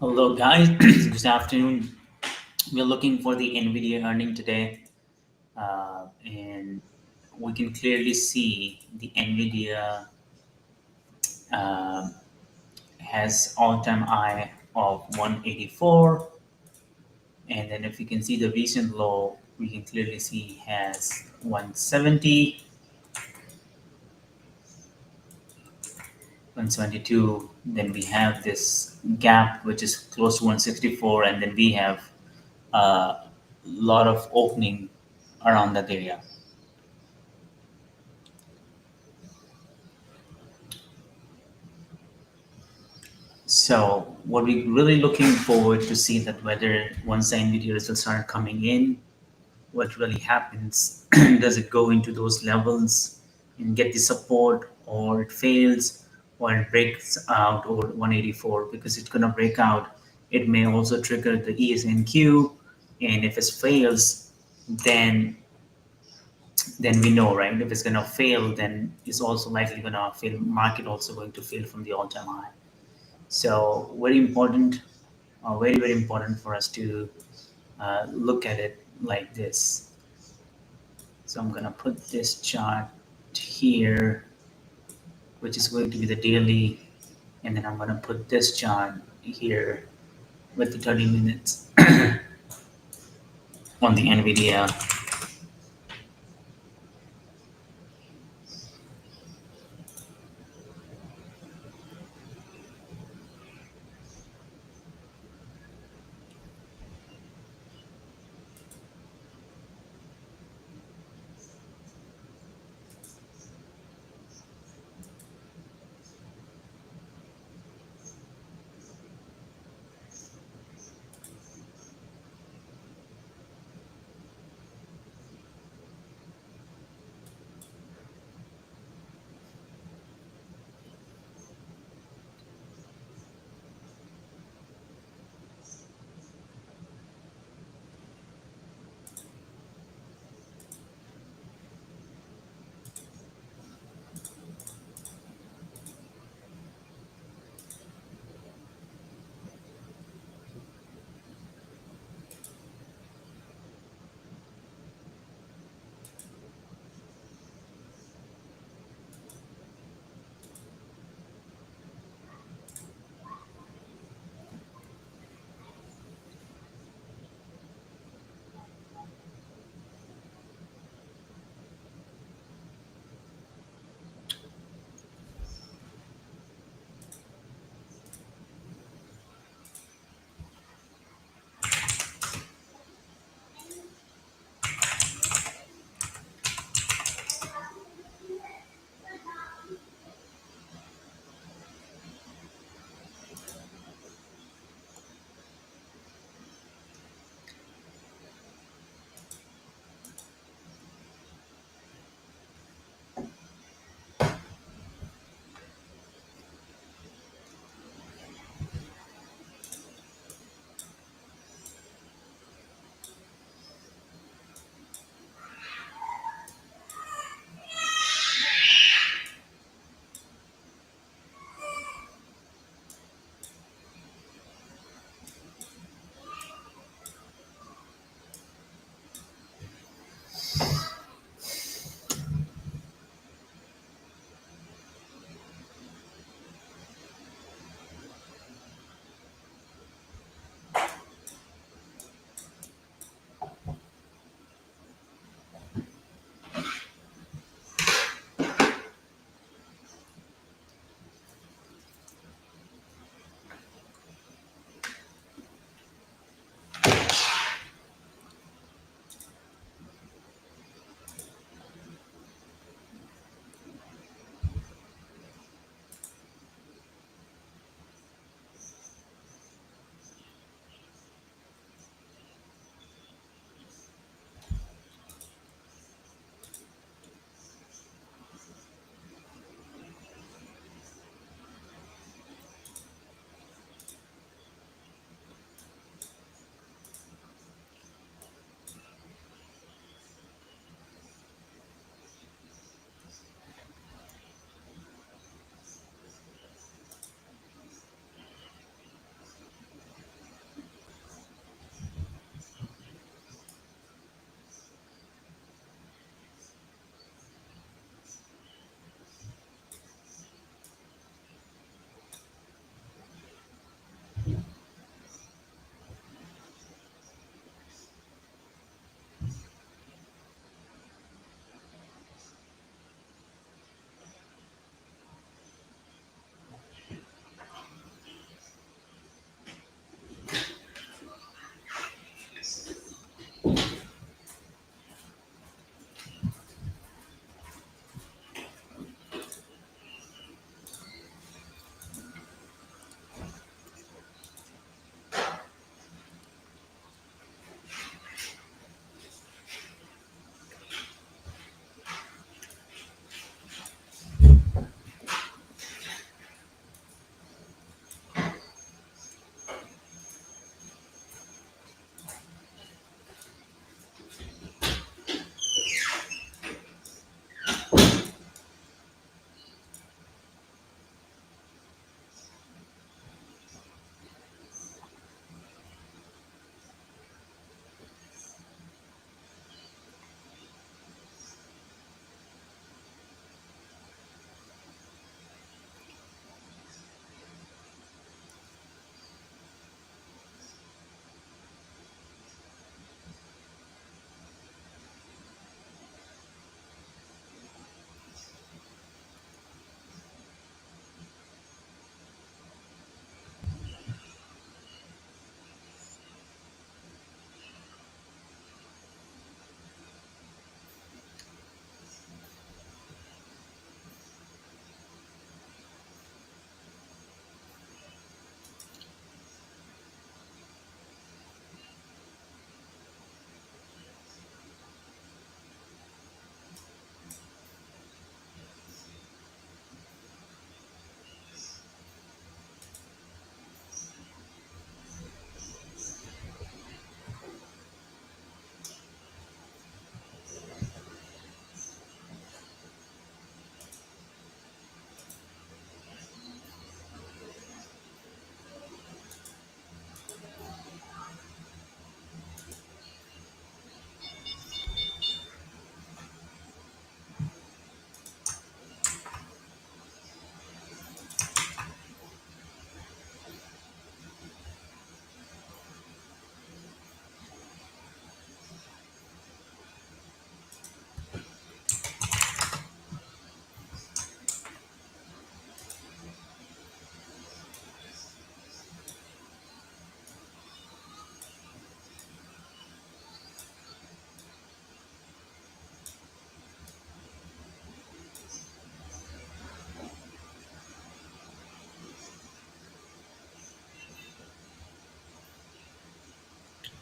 Hello, guys. Good afternoon. We're looking for the NVDA earning today, and we can clearly see the NVIDIA um has all-time high of 184, and then if you can see the recent low, we can clearly see has 170, 172. Then we have this gap which is close to 164, and then we have a lot of opening around that area. So what we're really looking forward to see that whether once the NVIDIA results start coming in, what really happens? Does it go into those levels and get the support, or it fails, or it breaks out over 184? Because it's gonna break out, it may also trigger the ESNQ, and if it fails, then we know, right? If it's gonna fail, then it's also likely gonna fail. Market also going to fail from the all-time high. So very important, very important for us to look at it like this. So I'm gonna put this chart here, which is going to be the daily, and then I'm gonna put this chart here with the 30 minutes on the NVIDIA.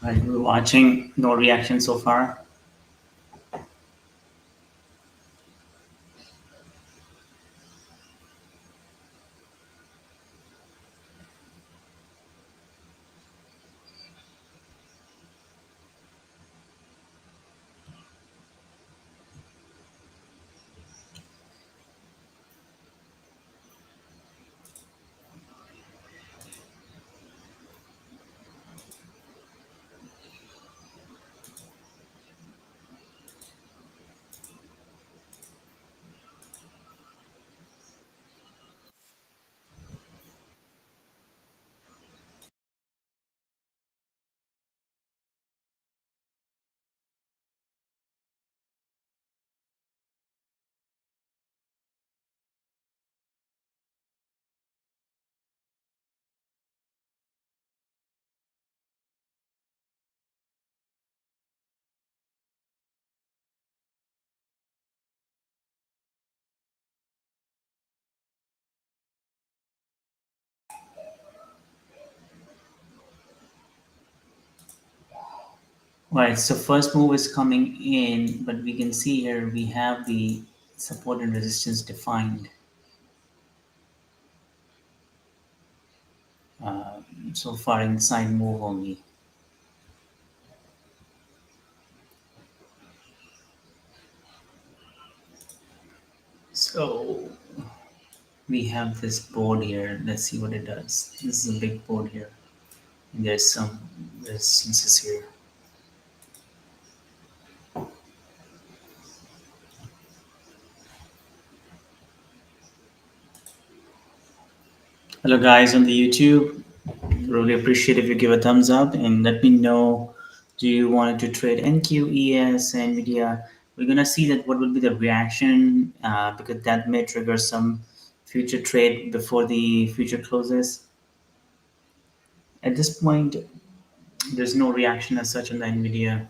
Right, we're watching, no reaction so far. Right, so first move is coming in, but we can see here we have the support and resistance defined. Uh, so far inside move only. So we have this board here. Let's see what it does. This is a big board here. And there's some resistances here. Hello guys on the YouTube. Really appreciate if you give a thumbs up and let me know, do you want to trade NQES, NVIDIA? We're gonna see that what will be the reaction because that may trigger some future trade before the future closes. At this point, there's no reaction as such on the NVIDIA.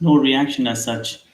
No reaction as such.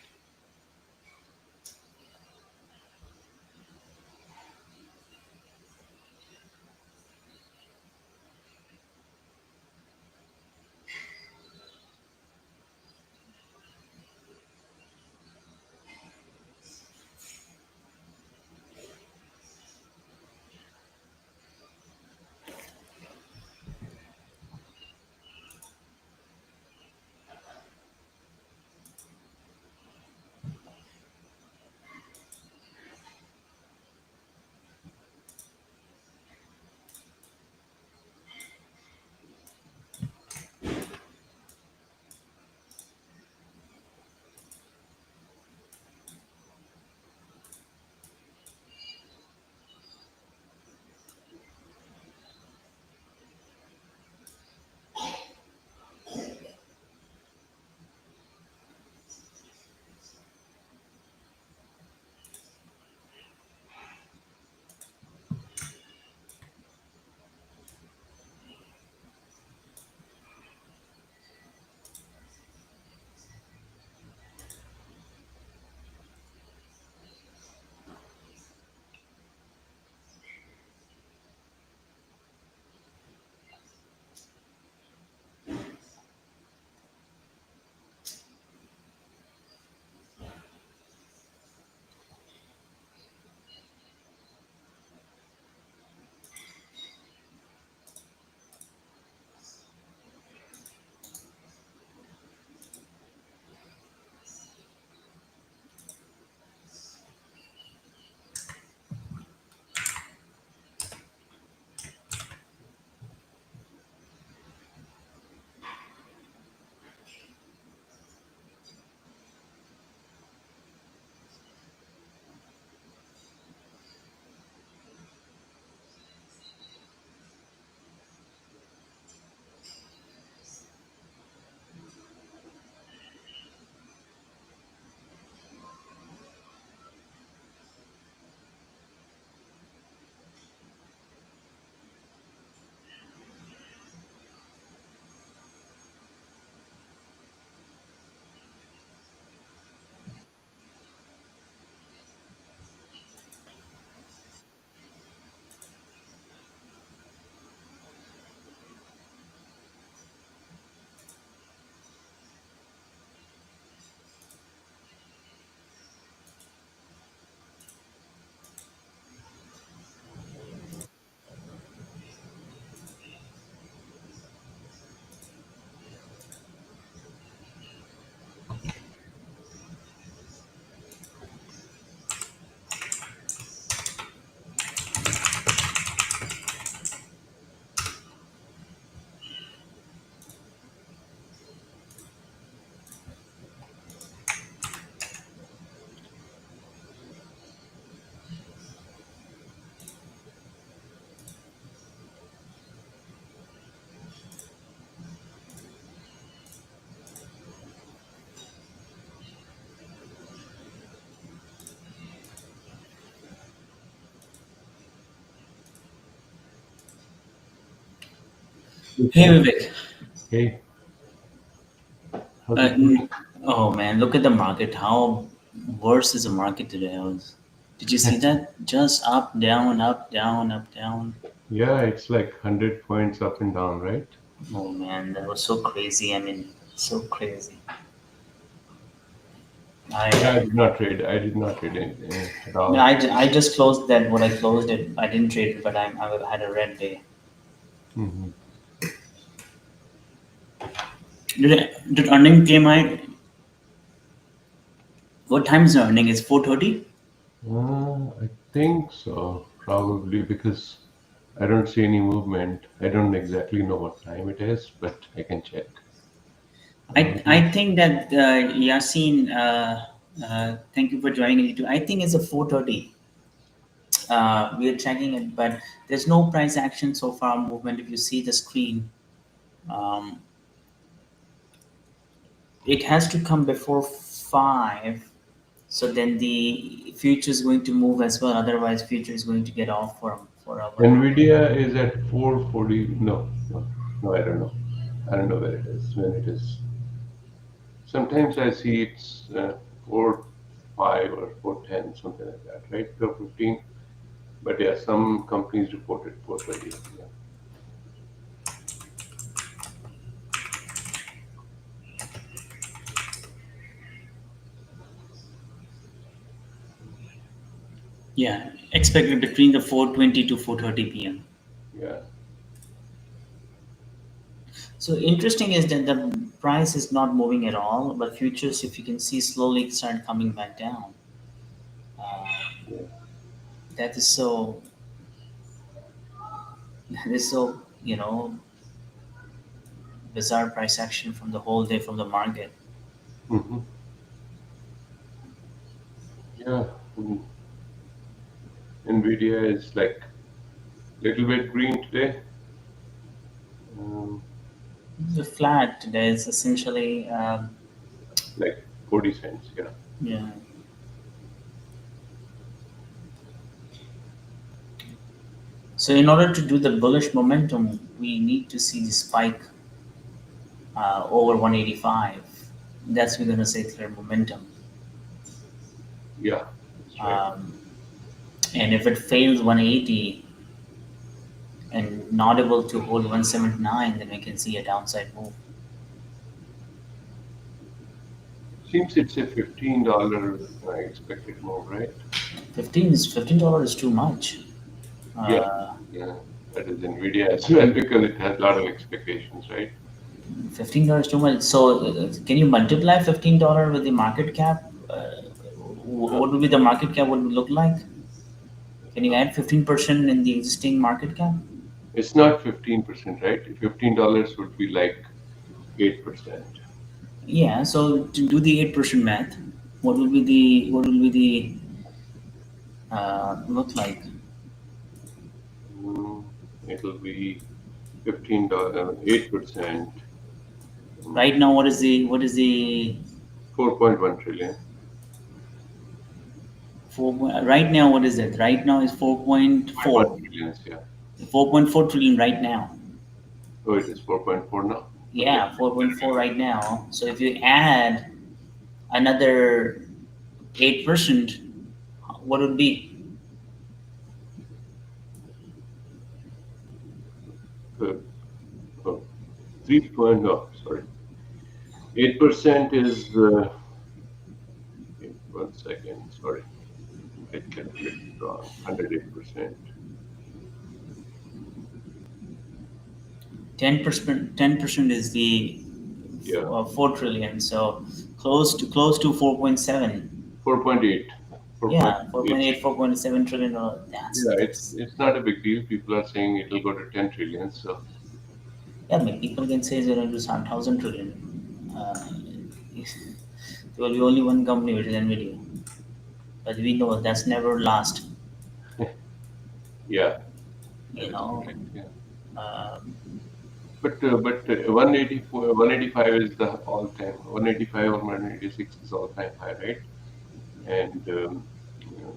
Hey Vivek. Hey, how's Uh, it going? oh man, look at the market. How worse is the market today? Did you see that? Just up, down, up, down, up, down. Yeah, it's like 100 points up and down, right? Oh man, that was so crazy. I mean, so crazy. Yeah, I I, did not trade. I did not trade anything at I, mean, all. I just closed that. What I closed it, I didn't trade it, but I had a red day. Hmm. Did earning came out? What time is the earning? It's 4:30. I think so, probably because I don't see any movement. I don't exactly know what time it is, but I can check. I think that Yasin. Thank you for joining me too. I think it's a 4:30. We are checking it, but there's no price action so far movement. If you see the screen, um, it has to come before 5. So then the future is going to move as well. Otherwise, future is going to get off for a while. NVDA is at 440. No, I don't know. I don't know where it is, when it is. Sometimes I see it's 4.5 or 4.10, something like that, right? 4.15. But yeah, some companies reported 4.20. Yeah. Yeah, expected between the 4:20 to 4:30 p.m. Yeah. So interesting is that the price is not moving at all, but futures, if you can see, slowly start coming back down. Yeah. That is so. That is so. Bizarre price action from the whole day from the market. Hmm. Yeah. Mm. NVIDIA is like little bit green today. Um, The flat today is essentially, like 40 cents. Yeah. yeah. So in order to do the bullish momentum, we need to see the spike over 185. That's we're gonna say clear momentum. Yeah. That's right. Um, and if it fails 180 and not able to hold 179, then we can see a downside move. Seems it's a $15 expected move, right? $15 is too much. Yeah. Uh, Yeah. That is NVIDIA as well because it has a lot of expectations, right? $15 too much. So can you multiply $15 with the market cap? No, What would be the market cap? What would it look like? Can you no. add 15% in the existing market cap? It's not 15%, right? $15 would be like 8%. Yeah. So to do the 8% math, what will be the look like? Mm, it'll be $15, 8%, Right now, what is the 4.1 trillion. right now what is it? Right now is 4.1 trillion, yeah. 4.4 trillion right now. Oh, it is 4.4 now? Okay. Yeah, 4.4 right now. So if you add another 8%, what would be? Uh, oh, 3 point, no, sorry. 8% is, 1 second, sorry. I calculated wrong. 108%. 10% is the Yeah. 4 trillion. So close to 4.7. 4.8. Yeah, 4.8. 4.8, 4.7 trillion. That's Yeah, that's it's not a big deal. People are saying it'll go to 10 trillion. So, yeah. I mean, people can say 0 to 1,000 trillion. There will be only one company, which is NVDA, but we know that's never last. yeah, that You is know, correct. Yeah. um, But 184, 185 is the all-time. 185 or 186 is all-time high, right? And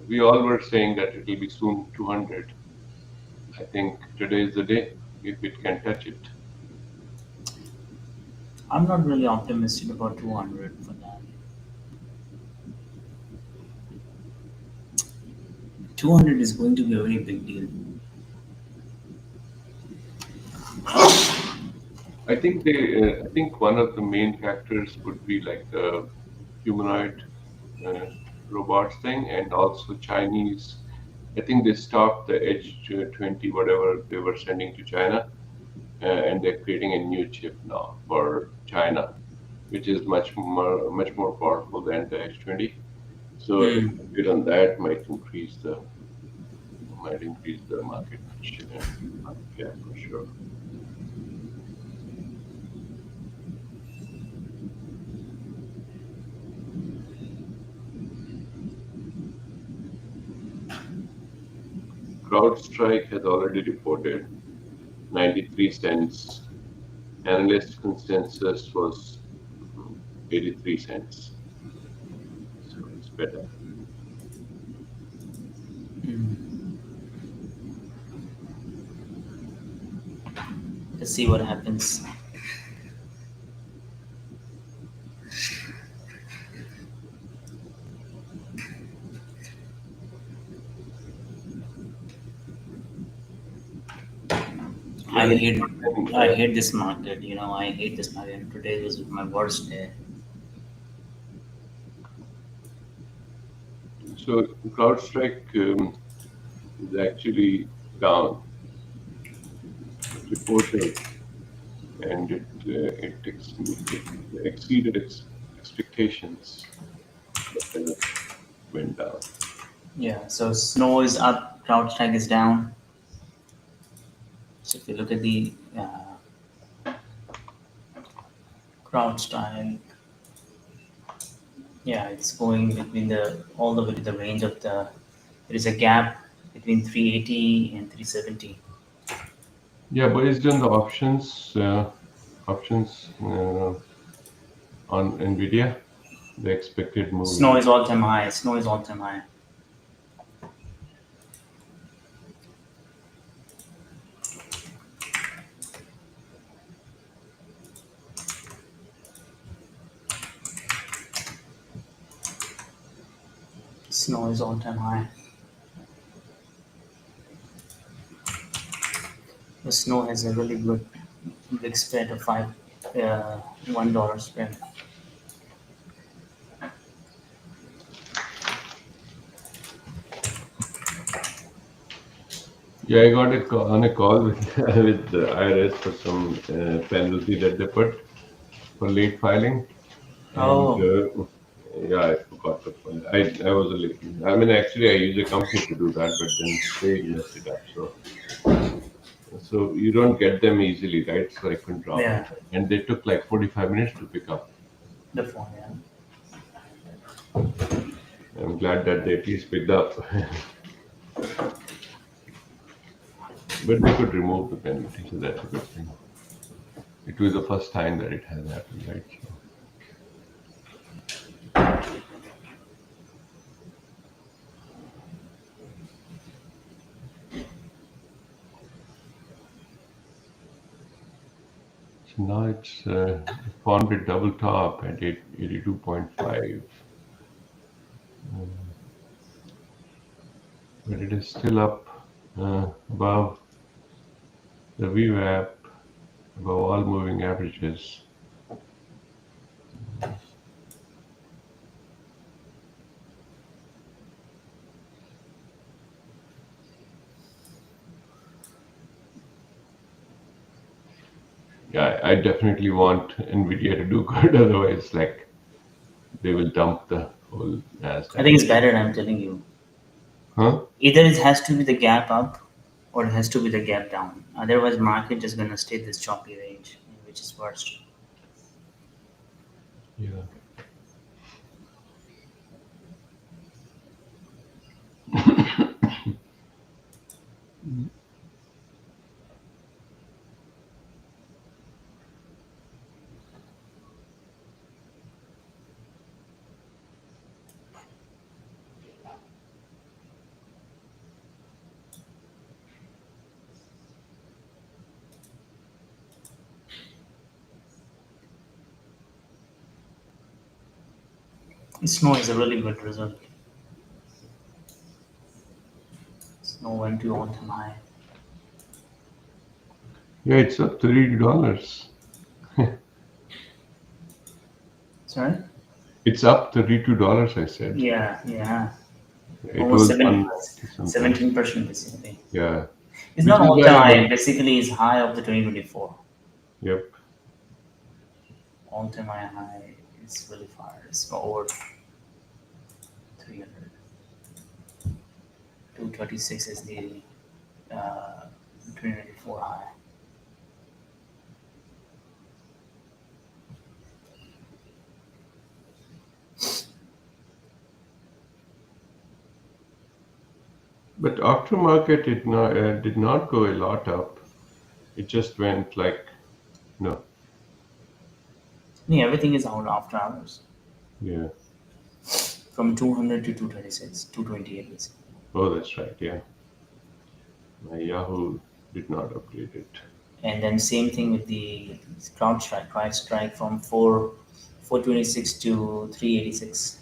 we all were saying that it will be soon 200. I think today is the day if it can touch it. I'm not really optimistic about 200 for that. 200 is going to be a very big deal. I think one of the main factors would be like the humanoid uh, robots thing, and also Chinese. I think they stopped the H20 whatever they were sending to China, and they're creating a new chip now for China, which is much more powerful than the H20. So a Hmm. bit on that might increase the market cap for sure. CrowdStrike has already reported 93 cents. Analyst consensus was 83 cents. So it's better. Hmm. Let's see what happens. Yeah, I hate and, I hate this market. I hate this market. Today was my worst day. so CrowdStrike is actually down. It reported and it exceeded expectations, but then it went down. Yeah. So snow is up. CrowdStrike is down. So if you look at the CrowdStrike, yeah, it's going between the all the way to the range of the. There is a gap between 380 and 370. Yeah, based on the options on NVDA, the expected move Snow is is all time high. Snow is all time high. Snow is all time high. The snow has a really good big spread of $1 spread. Yeah, I got on a call with with the IRS for some penalty that they put for late filing, and Oh, yeah, I forgot to file. I was a late. I mean, actually, I use a company to do that, but then they messed it up. So you don't get them easily, right? So I couldn't drop it, yeah, and they took like 45 minutes to pick up. the phone, yeah. I'm glad that they at least picked up, but they could remove the penalty, so that's a good thing. It was the first time that it has happened, right? So now it's formed a double top at 82.5, but it is still up above the VWAP, above all moving averages. Yeah, I definitely want NVIDIA to do good, otherwise, like they will dump the whole I Nasdaq. think it's better, I'm telling you. Huh? Either it has to be the gap up or it has to be the gap down. Otherwise, market is going to stay this choppy range, which is worst. Yeah. Snow is a really good result. Snow went to all-time high. Yeah, it's up $30. Sorry? It's up $32, I said. Yeah, yeah. It Almost was 7, 190 something. 17% basically. Yeah, It's which not is all-time why I high. was. Basically, it's high of the 2024. Yep. All-time high is really far. It's over 300. 236 is the 2024 high. But aftermarket did not go a lot up. It just went like no. Yeah, everything is out after hours. Yeah. From 200 to 236, 228 basically. Oh, that's right. Yeah. My Yahoo did not update it. And then same thing with the CrowdStrike, right? Strike from 426 to 386.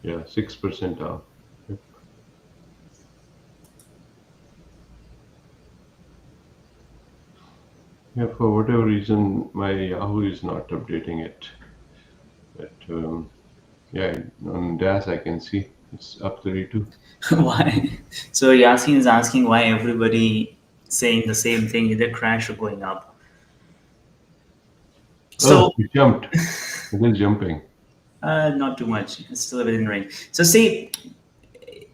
Yeah, 6% down. Yep. Yeah, for whatever reason, my Yahoo is not updating it. But yeah, on DAS I can see it's up 32. Why? So Yasin is asking why everybody saying the same thing, either crash or going up. Oh, So it jumped. It is jumping. not too much. It's still within range. So see,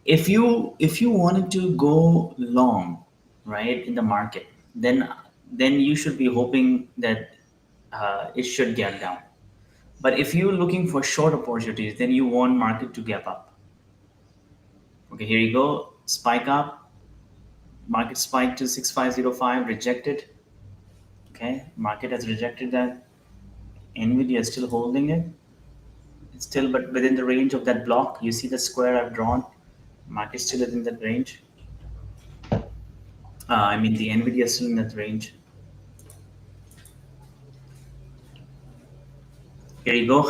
if you wanted to go long, right, in the market, then you should be hoping that it should gap down. But if you're looking for short opportunities, then you want market to gap up. Okay, here you go. Spike up. Market spike to 6505, rejected. Okay, market has rejected that. NVIDIA is still holding it. It's still but within the range of that block. You see the square I've drawn. Market still within that range. I mean the NVIDIA is still in that range. Here you go.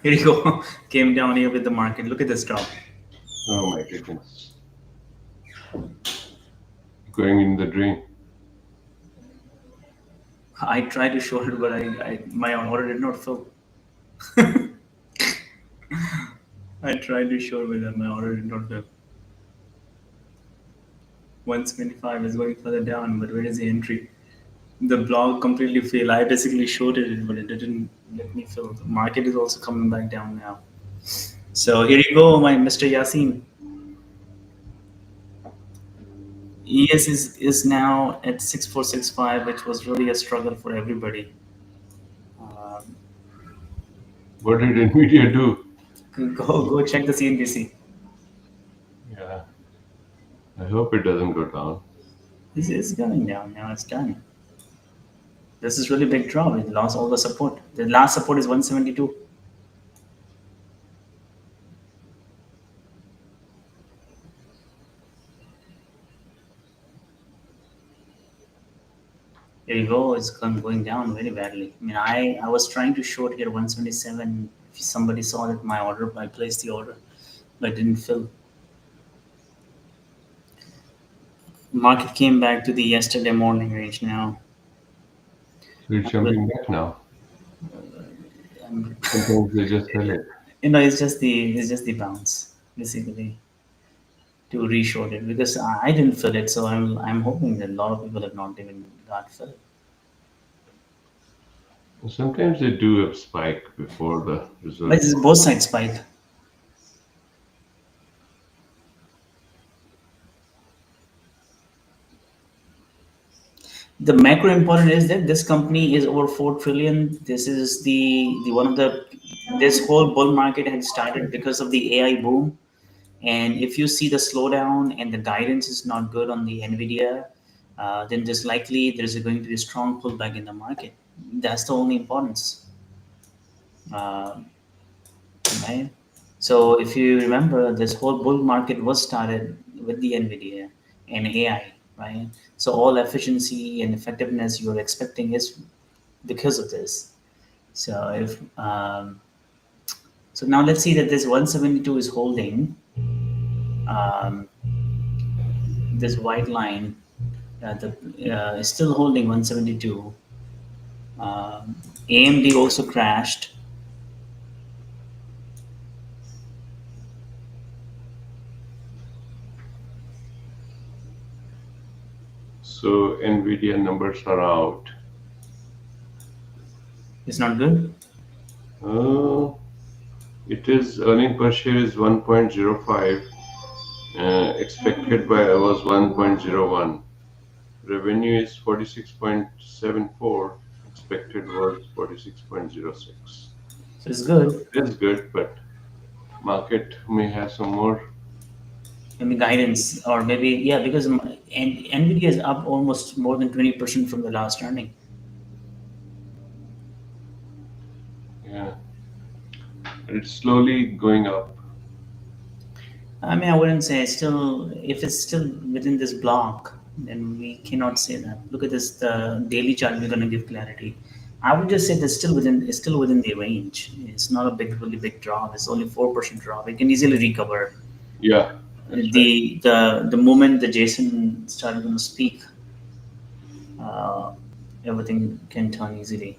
Here you go. Came down here with the market. Look at this drop. Oh my goodness. Going in the drain. I tried to show it, but my order did not fill. I tried to show it, but my order did not fill. 175 is going further down, but where is the entry? The blog completely failed. I basically showed it, but it didn't let me fill. The market is also coming back down now. So here you go, my Mr. Yasin. ES is now at 6465, which was really a struggle for everybody. Um, What did Nvidia do? go check the CNBC. Yeah, I hope it doesn't go down. It's going down now. It's done. This is really big drop. It lost all the support. The last support is 172. Here you go. It's going down very badly. I mean, I was trying to short here 177. If somebody saw that my order, I placed the order, but it didn't fill. Market came back to the yesterday morning range now. So it's But, jumping back now. um, Sometimes they just sell it. it's just the bounce basically to reshort it because I didn't fill it, so I'm hoping that a lot of people have not even got fill. Sometimes they do a spike before the But result. it's both sides spike. The macro important is that this company is over 4 trillion. This is the one of the this whole bull market had started because of the AI boom. And if you see the slowdown and the guidance is not good on the Nvidia, then there's likely there's going to be a strong pullback in the market. That's the only importance, uh, right? So if you remember, this whole bull market was started with the Nvidia and AI. right? So all efficiency and effectiveness you're expecting is because of this. So if so now let's see that this 172 is holding um, this white line. The is still holding 172. Um, AMD also crashed. So NVDA numbers are out. It's not good. Uh, it is earning per share is 1.05. Expected by was 1.01. Revenue is 46.74. Expected was 46.06. So it's good. It is good, but market may have some more. Maybe guidance, or maybe yeah, because Nvidia is up almost more than 20% from the last earning. Yeah, it's slowly going up. I mean, I wouldn't say it's still, if it's still within this block, then we cannot say that. Look at this, the daily chart. We're going to give clarity. I would just say that's still within, it's still within the range. It's not a big, really big drop. It's only 4% drop. It can easily recover. Yeah, that's right. The moment the Jason started going to speak, uh, everything can turn easily.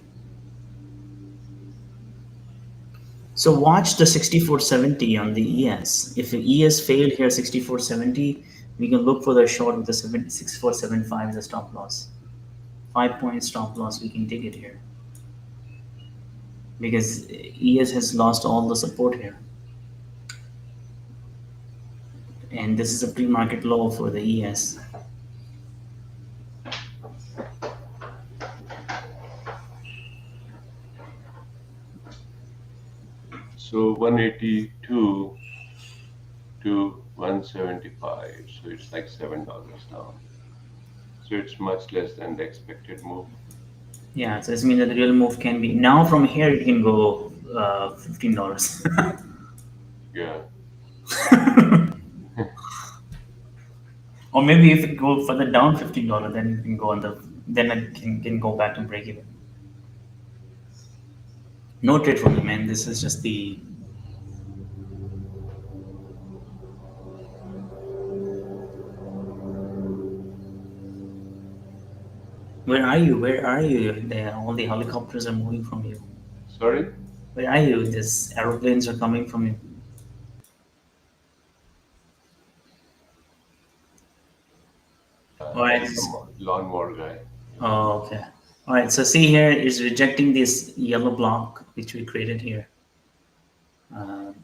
So watch the 6470 on the ES. If the ES failed here 6470, we can look for the short with the 6475 as a stop loss. 5 point stop loss, we can take it here because ES has lost all the support here. And this is a pre-market low for the ES. So 182 to 175. So it's like $7 down. So it's much less than the expected move. Yeah, so this means that the real move can be now from here it can go $15. Yeah. Or maybe if it goes further down $15, then it can go on the then it can go back to break even. No trade for me, man. This is just the. Where are you? Where are you? All the helicopters are moving from you. Sorry? Where are you? These aeroplanes are coming from you. All right. That's the lawnmower guy. Oh, okay. All right. So see here is rejecting this yellow block which we created here.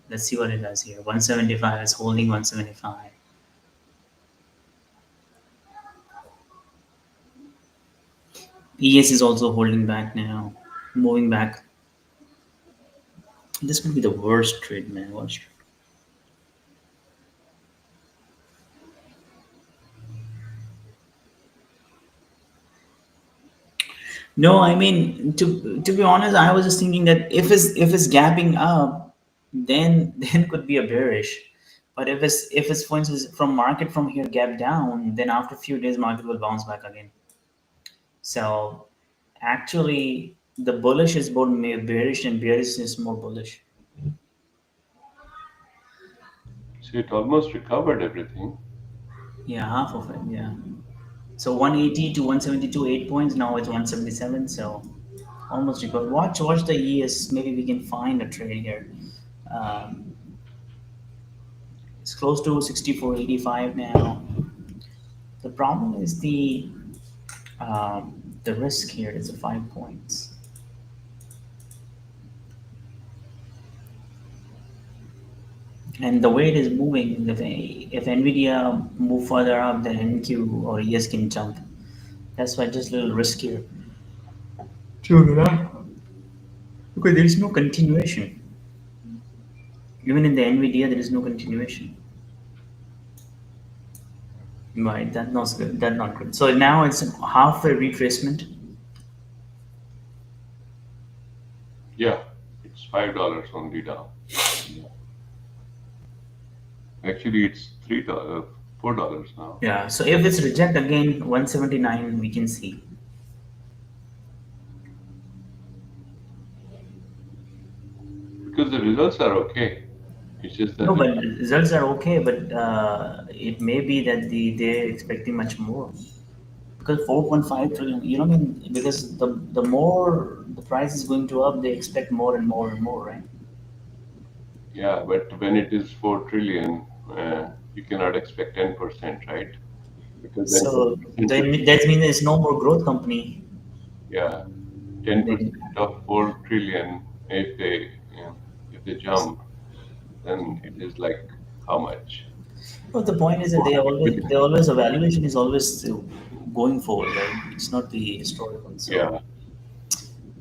Let's see what it does here. 175 is holding 175. ES is also holding back now, moving back. This would be the worst trade, man. Watch. No, I mean to be honest, I was just thinking that if it's gapping up, then then could be a bearish. But if it's for instance from market from here gap down, then after a few days market will bounce back again. So actually the bullish is both bearish and bearish is more bullish. So it almost recovered everything. Yeah, half of it. Yeah. So 180 to 172, 8 points. Now it's 177. So almost recovered. Watch the ES. Maybe we can find a trade here. Um, It's close to 64.85 now. The problem is the risk here is the 5 points. And the way it is moving, if NVIDIA move further up, then NQ or ES can jump. That's why just a little riskier. True enough. Because there is no continuation. Even in the NVIDIA, there is no continuation. Right, that's not good. That's not good. So now it's half a retracement. Yeah, it's $5 only down. Actually, it's $3, $4 now. Yeah. So if it's reject again 179, we can see. Because the results are okay. It's just that No, the but results are okay, but it may be that they're expecting much more because 4.5 trillion. You know, what I mean, because the more the price is going to up, they expect more and more and more, right? yeah, but when it is 4 trillion, you cannot expect 10%, right? Because then So 10% then should, that means there's no more growth company. yeah, 10% Then, of 4 trillion. If they jump, then it is like how much? but the point is that 400 they billion. always evaluation is always going forward, right? It's not the historical. Yeah,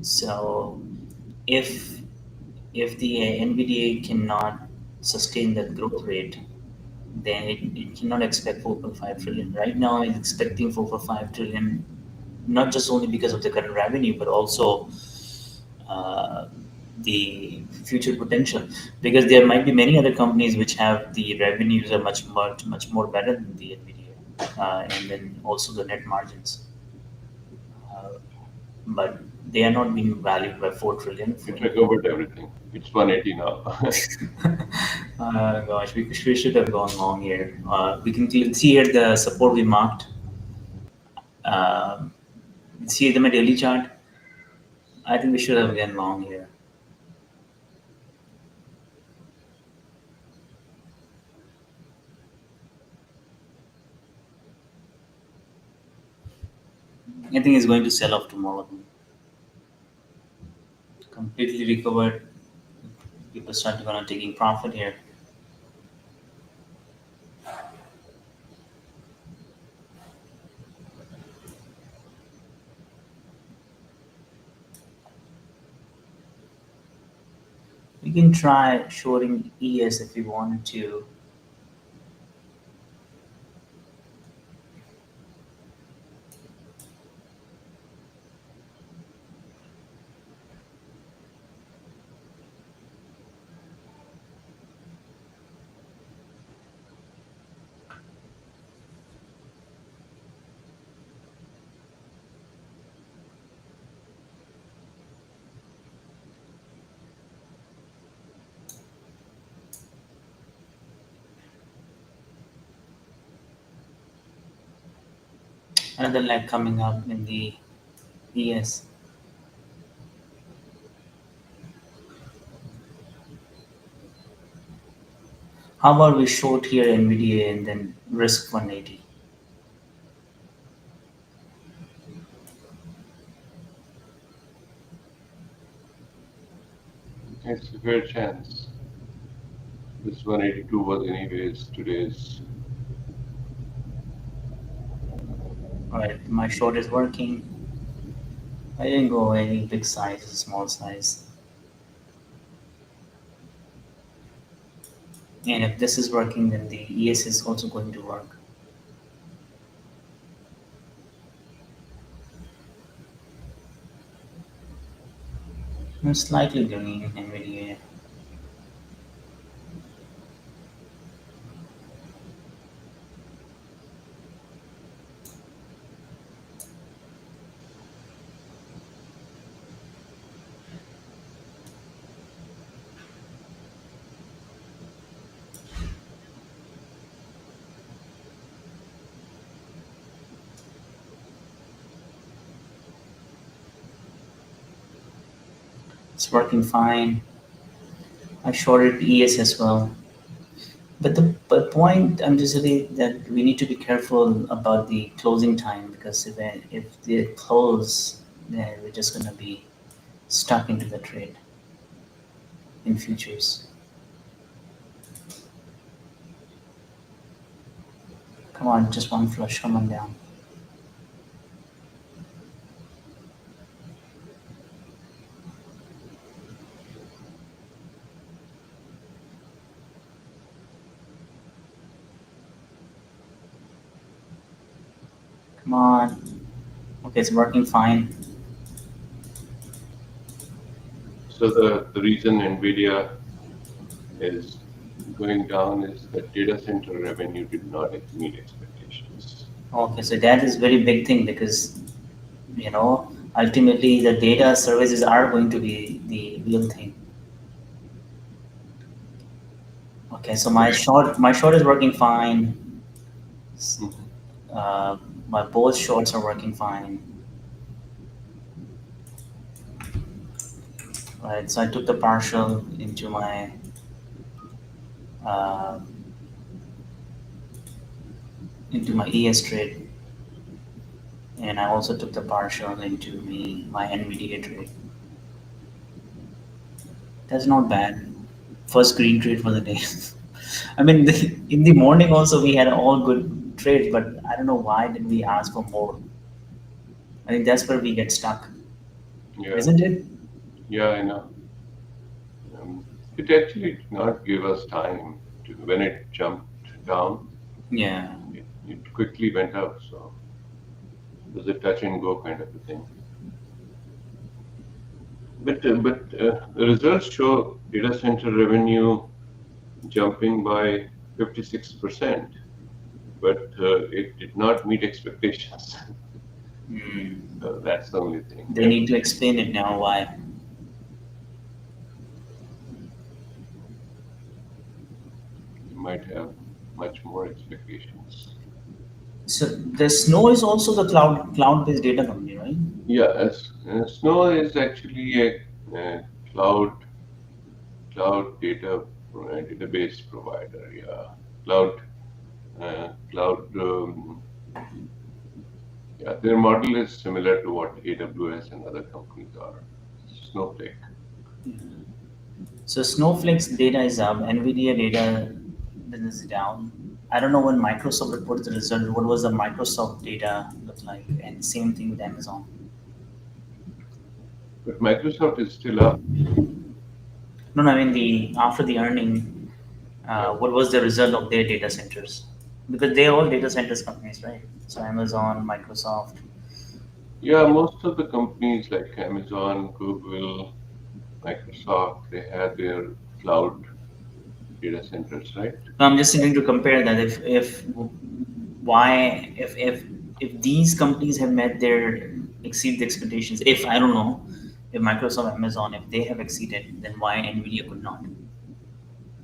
So if the NVDA cannot sustain that growth rate, then it cannot expect 4.5 trillion. Right now, it's expecting 4.5 trillion, not just only because of the current revenue, but also uh, the future potential. Because there might be many other companies which have the revenues are much more better than the NVIDIA, and then also the net margins. Uh, but they are not being valued by 4 trillion it in recovered everything. It's 180 now. gosh, we should have gone long here. We can see here the support we marked. Um, see them at daily chart. I think we should have gone long here. I think it's going to sell off tomorrow. Completely recovered. People start gonna taking profit here. We can try shorting ES if we wanted to. Another leg coming up in the ES. How about we short here NVDA and then risk 180? It's a fair chance. This 182 was anyways today's. Alright, my short is working. I didn't go any big size, small size. And if this is working, then the ES is also going to work. I'm slightly green NVDA. It's working fine. I shorted ES as well. But the point I'm just saying that we need to be careful about the closing time because if they close, then we're just gonna be stuck into the trade in futures. Come on, just one flush, come on down. Come on. Okay, it's working fine. So the reason NVIDIA is going down is that data center revenue did not meet expectations. Okay, so that is very big thing because ultimately the data services are going to be the real thing. Okay, so my short is working fine. Mhm. Uh, my both shorts are working fine. Right, so I took the partial uh, into my ES trade, and I also took the partial into my NVDA trade. That's not bad. First green trade for the day. I mean, in the morning also we had all good trades, but I don't know why did we ask for more. I think that's where we get stuck, Yeah, isn't it? yeah, I know. Um, it actually did not give us time to, when it jumped down, Yeah. it quickly went up. So it was a touch and go kind of a thing. But the results show data center revenue jumping by 56%, but it did not meet expectations. Hmm. So that's the only thing. They need to explain it now why. You might have much more expectations. So the Snow is also the cloud-based data company, right? Yeah, Snow is actually a cloud database provider. Yeah, cloud. Yeah, their model is similar to what AWS and other companies are. Snowflake. So Snowflake's data is up, NVDA data business is down. I don't know when Microsoft reported the result. What was the Microsoft data look like? And same thing with Amazon. But Microsoft is still up. No, no, I mean the after the earning, Yeah. what was the result of their data centers? Because they are all data centers companies, right? So Amazon, Microsoft. Yeah, most of the companies like Amazon, Google, Microsoft, they have their cloud data centers, right? No, I'm just thinking to compare that if why if these companies have met their exceed the expectations, if I don't know, if Microsoft, Amazon, if they have exceeded, then why Nvidia could not?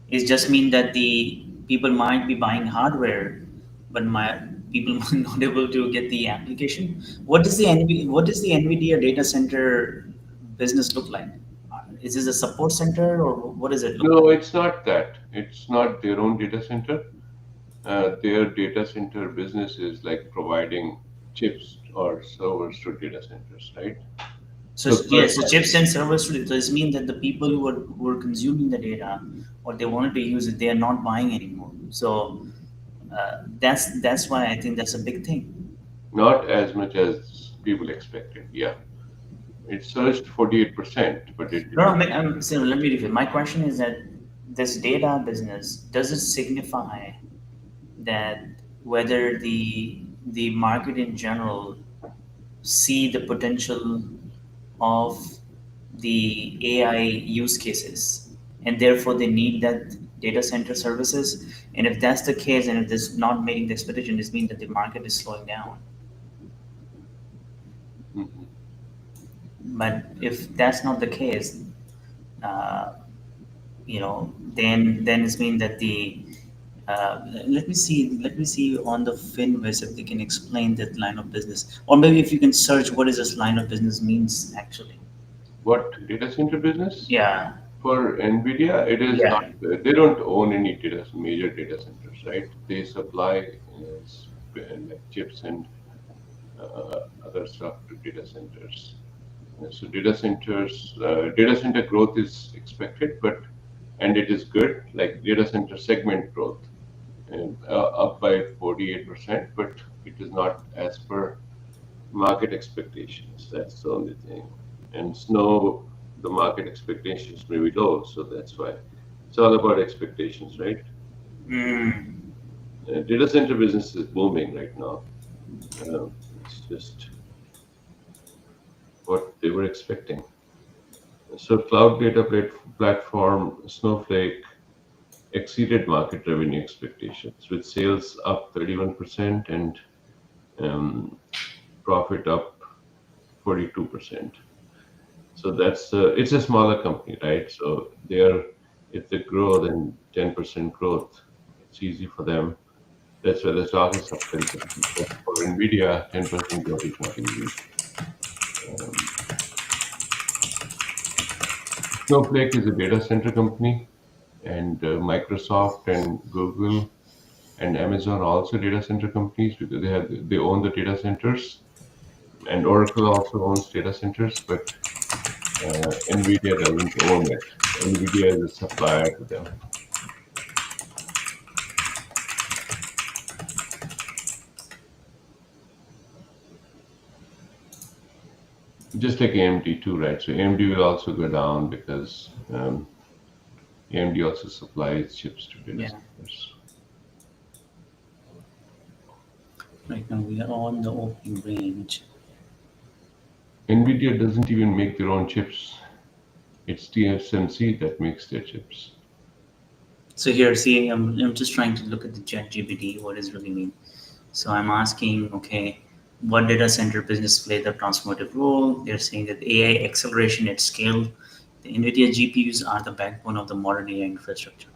It just mean that the people might be buying hardware, but my people might not able to get the application. What does the Nvidia data center business look like? Is this a support center or what does it look like? No, it's not that. It's not their own data center. Their data center business is like providing chips or servers to data centers, right? So So third yes, so party. chips and servers today. So this means that the people who are consuming the data or they wanted to use it, they are not buying anymore. So that's why I think that's a big thing. Not as much as people expected. Yeah, it surged 48%, but it did No, not. no, so let me repeat. My question is that this data business does it signify that whether the market in general see the potential of the AI use cases, and therefore they need that data center services. And if that's the case, and if this not meeting the expectation, this means that the market is slowing down. Mhm. But if that's not the case, uh, then it's mean that the let me see on the Finviz if they can explain that line of business, or maybe if you can search what is this line of business means actually. What data center business? Yeah, For NVIDIA, it is not, yeah. they don't own any major data centers, right? They supply like chips and other stuff to data centers. So data center growth is expected, and it is good, like data center segment growth, up by 48%, but it is not as per market expectations. That's the only thing. And Snow, the market expectations may be low, so that's why it's all about expectations, right? Mm. Data center business is booming right now. It's just what they were expecting. So cloud data platform, Snowflake, exceeded market revenue expectations, with sales up 31% and um, profit up 42%. So it's a smaller company, right? So if they grow, then 10% growth, it's easy for them. That's why the stock is up 10%. But for NVIDIA, 10% growth is not easy. Um, Snowflake is a data center company, and Microsoft and Google and Amazon are also data center companies because they own the data centers, and Oracle also owns data centers, but NVIDIA doesn't own it. NVIDIA is a supplier to them. Just like AMD too, right? So AMD will also go down because AMD also supplies chips to data Yeah. centers. Right now we are on the opening range. NVIDIA doesn't even make their own chips. It's TSMC that makes their chips. So here, see, I'm just trying to look at the chat GPT, what does really mean. So I'm asking, okay, what data center business play the transformative role? They're saying that AI acceleration at scale, the NVIDIA GPUs are the backbone of the modern AI infrastructure,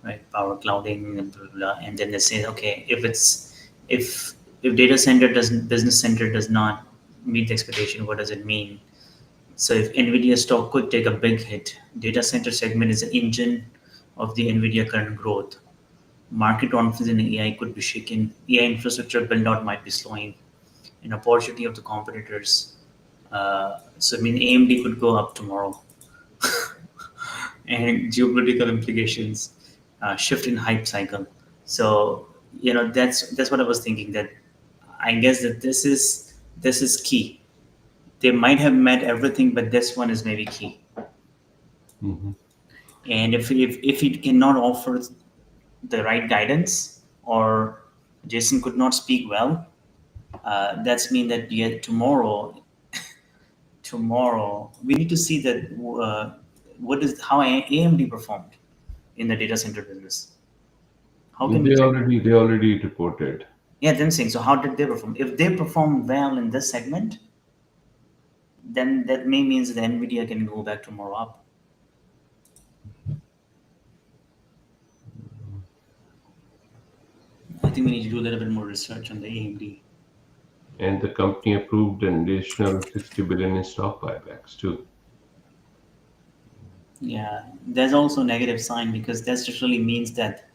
right? Power clouding and blah, blah, blah. And then they say, okay, if data center doesn't business center does not meet the expectation, what does it mean? So if NVIDIA stock could take a big hit, data center segment is an engine of the NVIDIA current growth. Market confidence in AI could be shaken. AI infrastructure build out might be slowing. An opportunity of the competitors. So I mean, AMD could go up tomorrow, and geopolitical implications, shift in hype cycle. So that's what I was thinking. That I guess that this is key. They might have met everything, but this one is maybe key. Hmm. And if it cannot offer the right guidance, or Jason could not speak well, that's mean that yeah, tomorrow we need to see that what is how AMD performed in the data center business. How can we They check? already reported. Yeah, then saying, so how did they perform? If they perform well in this segment, then that may means that Nvidia can go back tomorrow up. I think we need to do a little bit more research on the AMD. And the company approved an additional 60 billion in stock buybacks too. Yeah, there's also a negative sign because that just really means that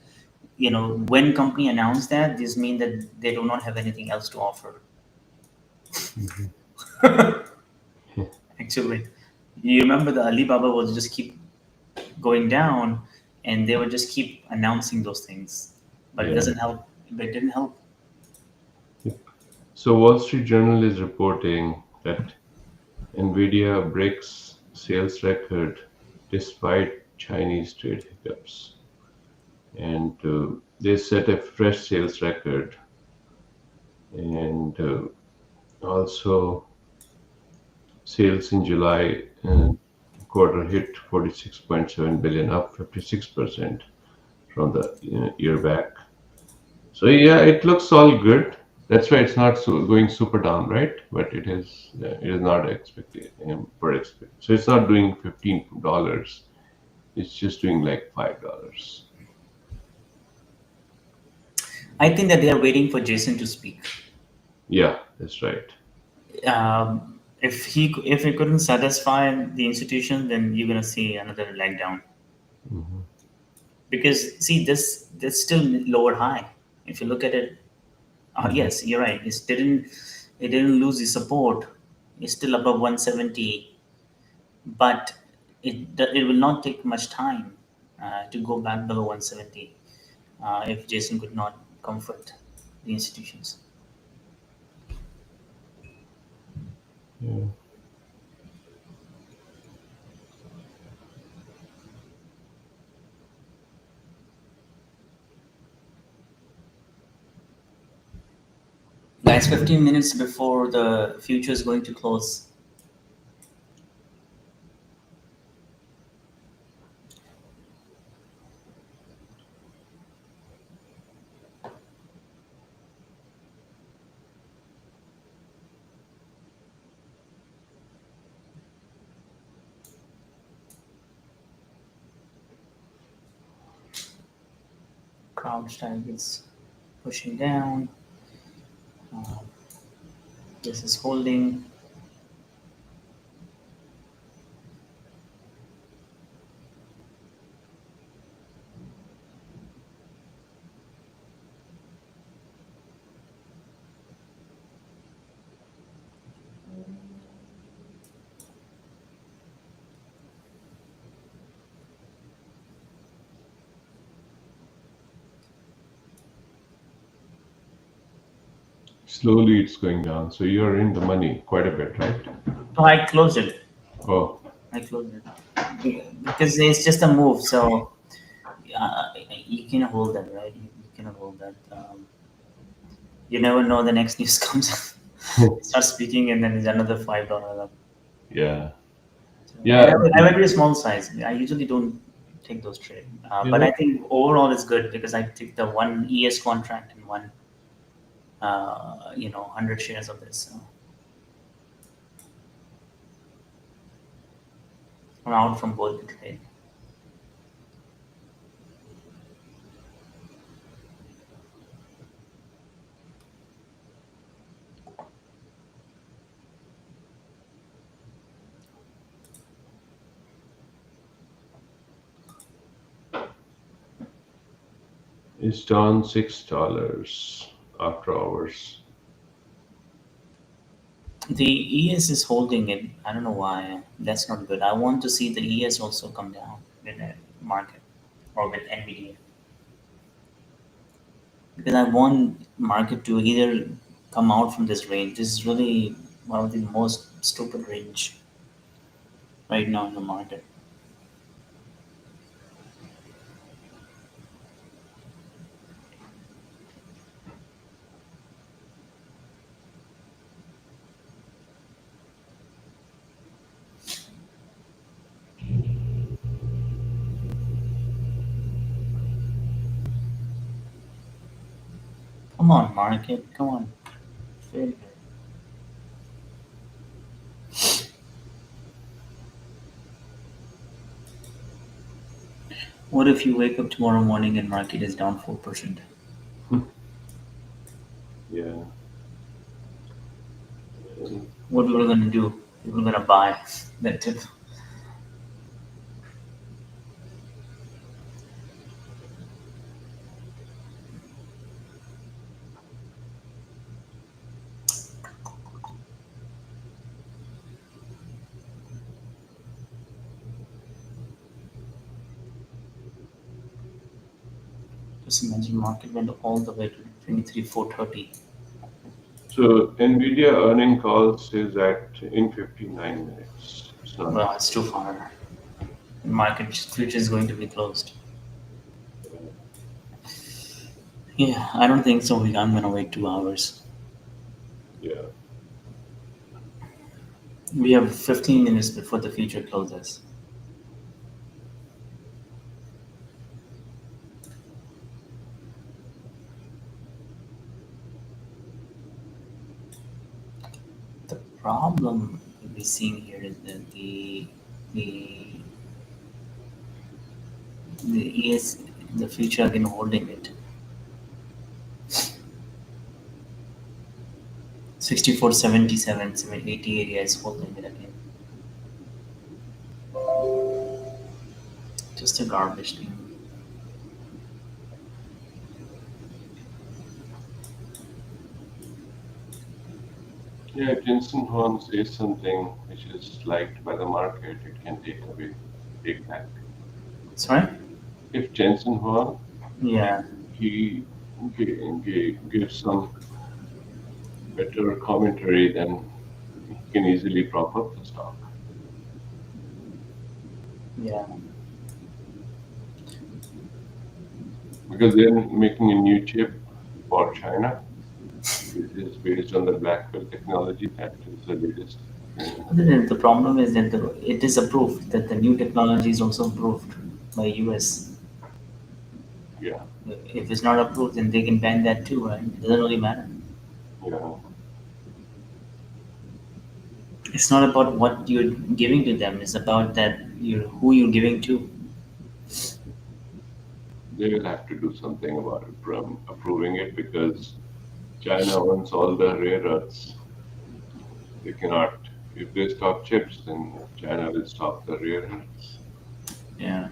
when company announce that, this mean that they do not have anything else to offer. Mhm. Actually, you remember the Alibaba was just keep going down, and they would just keep announcing those things, but it Yeah. doesn't help. It didn't help. So Wall Street Journal is reporting that Nvidia breaks sales record despite Chinese trade hiccups, and they set a fresh sales record, and also sales in July quarter hit 46.7 billion, up 56% from the year back. So yeah, it looks all good. That's why it's not going super down, right? But it is not expected per expect. So it's not doing $15. It's just doing like $5. I think that they are waiting for Jason to speak. Yeah, that's right. If he couldn't satisfy the institution, then you're gonna see another leg down. Hmm. Because see, this still lower high. If you look at it, Hmm. yes, you're right. It didn't lose the support. It's still above 170, but it will not take much time to go back below 170 if Jason could not comfort the institutions. Yeah. Guys, 15 minutes before the future is going to close. CrowdStrike is pushing down. Uh, this is holding. Slowly it's going down. So you're in the money quite a bit, right? Oh, I closed it. Oh, I closed it because it's just a move. So you can hold that, right? You can hold that. You never know the next news comes. Start speaking, and then there's another $5 up. yeah. So, and Yeah. I'm a very small size. I usually don't take those trades, You but I know, think overall it's good because I took the one ES contract and one, 100 shares of this. So I'm out from both the trade. it's down $6 after hours. The ES is holding it. I don't know why. That's not good. I want to see the ES also come down in the market or with NVDA because I want market to either come out from this range. This is really one of the most stupid range right now in the market. Come on, market. Come on. Failure. What if you wake up tomorrow morning and market is down 4%? Yeah. What we're gonna do? We're gonna buy that tip. Just imagine market went all the way to 23,430. So NVIDIA earning calls is at in 59 minutes. It's not. Well, it's too far. Market future is going to be closed. Yeah, I don't think so. I'm gonna wait 2 hours. Yeah. We have 15 minutes before the future closes. The problem we're seeing here is that the the ES the future again holding it. 64.77, 780 area is holding it again. Just a garbage thing. Yeah, if Jensen Huang says something which is liked by the market, it can take back. Sorry? If Jensen Huang, Yeah. he gives some better commentary, then he can easily prop up the stock. Yeah. Because they're making a new chip for China. It is based on the Blackwell technology. That is the latest. Other than the problem is that it is approved that the new technology is also approved by US. Yeah, If it's not approved, then they can ban that too, right? It doesn't really matter. yeah, It's not about what you're giving to them. It's about that you who you're giving to. They will have to do something about it, approving it, because China owns all the rare earths. They cannot, if they stop chips, then China will stop the rare earths. Yeah.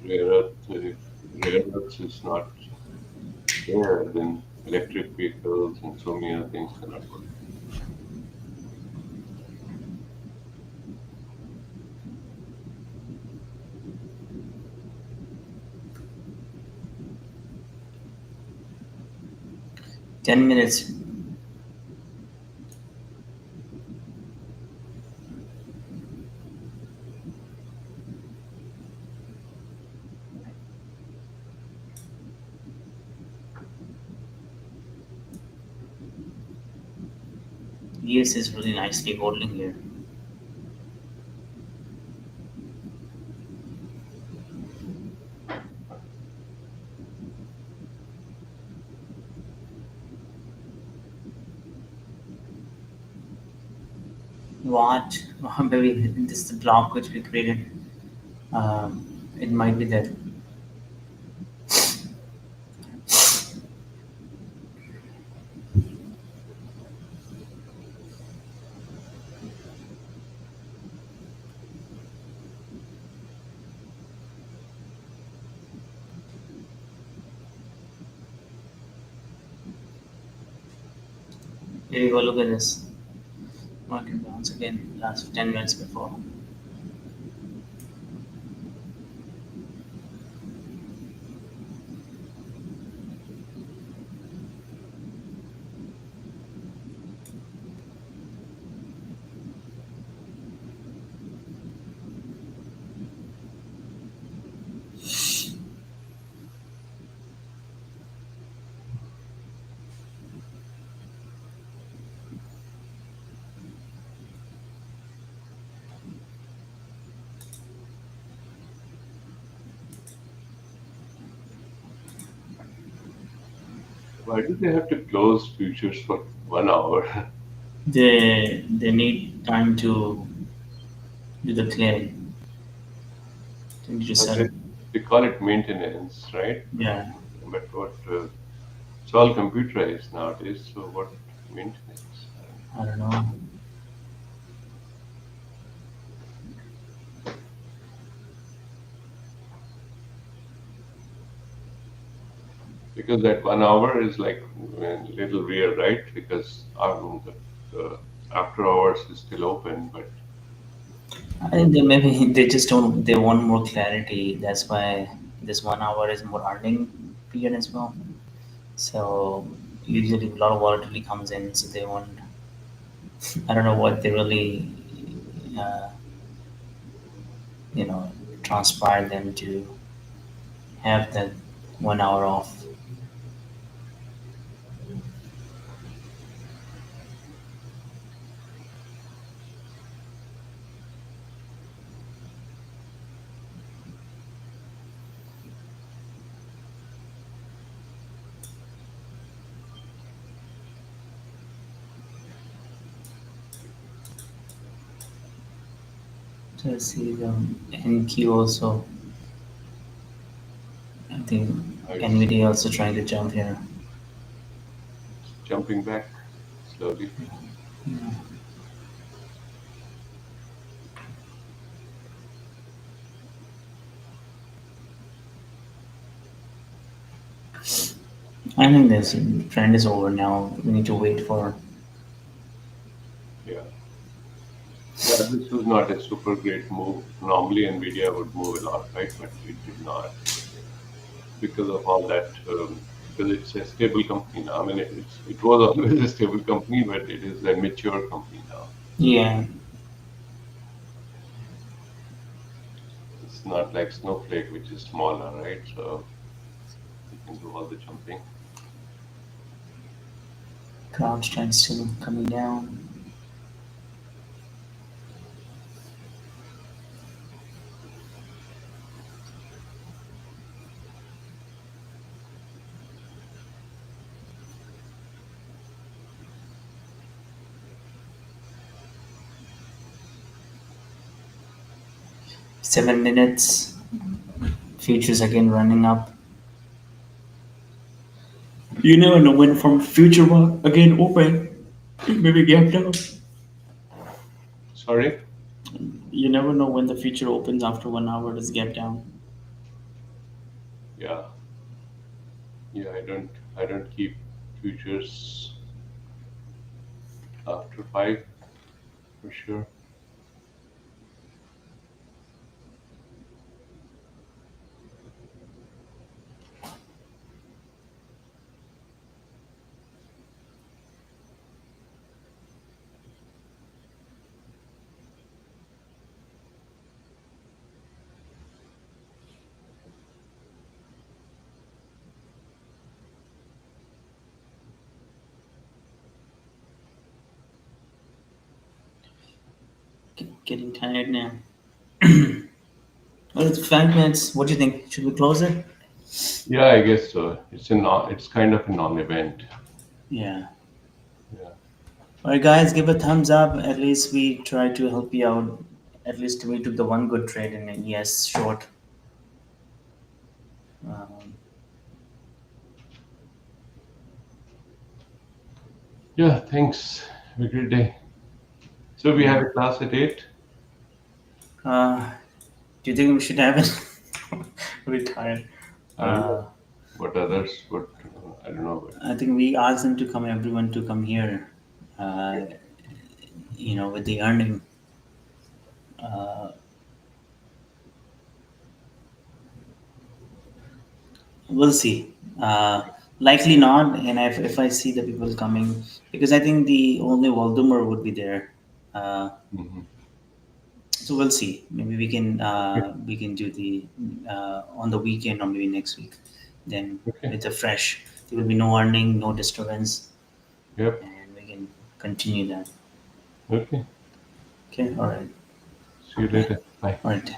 Rare earth, if rare earths is not there, then electric vehicles and so many other things cannot work. 10 minutes. Yes, is really nicely holding here. What? Maybe this is the block which we created. It might be that. Here you go. Look at this. Market bounce again. Last 10 minutes before. Why do they have to close futures for 1 hour? They need time to do the clearing. They need to But settle. they call it maintenance, right? Yeah. But what, it's all computerized nowadays, so what maintenance? I don't know. I don't know. Because that 1 hour is like a little weird, right? Because the after hours is still open, but I think they maybe they just don't. They want more clarity. That's why this 1 hour is more earning period as well. So usually a lot of volatility comes in. So they want. I don't know what they really, uh, you know, transpire them to have that 1 hour off. So I see the NQ also. I think it's NVDA also trying to jump here. jumping back slowly. I think this trend is over now. We need to wait for. Yeah. Yeah, this was not a super great move. Normally, NVIDIA would move a lot, right? But it did not because of all that. Because it's a stable company now. I mean, it was always a stable company, but it is a mature company now. Yeah, It's not like Snowflake, which is smaller, right? So you can do all the jumping. crowd trend still coming down. 7 minutes. Futures again running up. You never know when from future one again open, maybe gap down. Sorry? You never know when the future opens after 1 hour. Does gap down? Yeah. Yeah, I don't keep futures after 5 for sure. Getting tired now. Well, it's 5 minutes. What do you think? Should we close it? Yeah, I guess so. It's kind of a non-event. Yeah. Yeah. All right, guys, give a thumbs up. At least we tried to help you out. At least we took the one good trade in an ES short. Um, Yeah, thanks. Have a great day. So we have yeah. a class at 8. Uh, do you think we should have it? We're tired. I don't know Uh, what others would. I don't know. I think we asked them to come, everyone to come here. Uh, with the earning. Uh, we'll see. Likely not. And if I see the people coming, because I think the only Voldemort would be there. Uh, Hmm. so we'll see. Maybe we can do the on the weekend or maybe next week. Then Okay. with the fresh, there will be no earning, no disturbance, Yep. and we can continue that. Okay. Okay. All right. See you Yeah. later. Bye. All right.